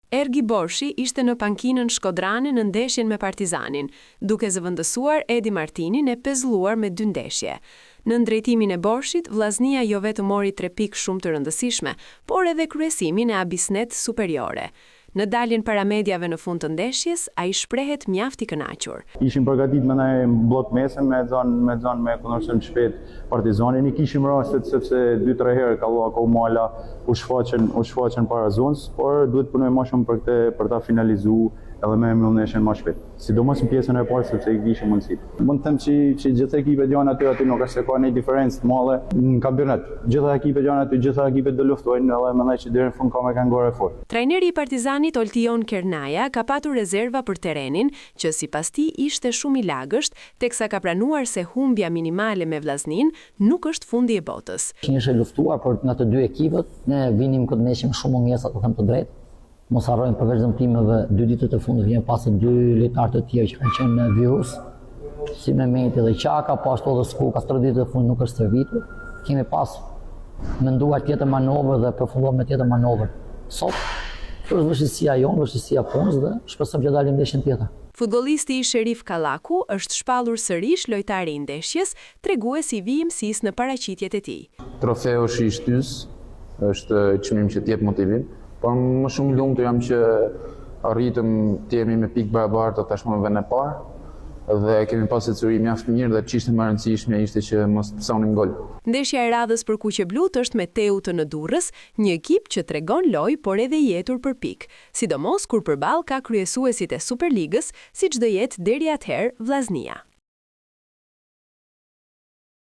Ergi Borshi ishte në pankinën Shkodrani në ndeshjen me Partizanin, duke zëvendësuar Edi Martinin e pezulluar me 2 ndeshje. Në drejtimin e Borshit, Vllaznia jo vetëm mori 3 pikë shumë të rëndësishme, por edhe kryesimin e Abisnet superiore. Në daljen para mediave në fund të ndeshjes, ai shprehet mjaft i kënaqur. Ishim përgatit me në blok mesëm me zonë me kundërshtim shpejt Partizanin. I kishim rastet sepse 2-3 herë ka mala u shfaqen para zonës, por duhet punojmë më shumë për ta finalizuar edhe me ndeshjen më shpejt. Sidomos në pjesën e parë sepse i kishim mundësi. Mund të them që gjithë ekipet janë aty nuk është se ka një diferencë të madhe në kampionat. Gjithë ekipet janë aty, gjithë ekipet do luftojnë edhe mendoj që deri në fund ka me kanë ngore fort. Trajneri i Partizanit Oltion Kernaja ka patur rezerva për terrenin, që sipas tij ishte shumë i lagësht, teksa ka pranuar se humbja minimale me Vllaznin nuk është fundi i botës. Ishte luftuar por nga të dy ekipet, ne vinim këtë ndeshje me shumë mungesa, të them të drejtë. Mos harrojmë përveç dëmtimeve 2 ditët e fundit vjen pas 2 lojtarë të tjerë që kanë qenë në virus, si Mehmeti dhe Qaka, po ashtu edhe Skuka, 3 ditët e fundit nuk është stërvitur. Kemi pas menduar tjetër manovër dhe përfunduar me tjetër manovër. Sot është vështirësia jonë, vështirësia punës dhe shpresojmë që dalim ndeshjen tjetër. Futbollisti Sherif Kallaku është shpallur sërish lojtari i ndeshjes, treguesi i vijimësisë në paraqitjet e tij. Trofeu është i shtys, është çmim që t'jep motivim. Por më shumë lumtur jam që arritëm të jemi me pikë barabartë tashmë në vendin e parë dhe kemi pasur secili mjaft mirë dhe ç'ishte më e rëndësishme ishte që mos psonim gol. Ndeshja e radhës për Kuqeblut është me Teutën në Durrës, një ekip që tregon lojë por edhe jetur për pikë, sidomos kur përballë ka kryesuesit e Superligës, siç do jetë deri atëherë Vllaznia.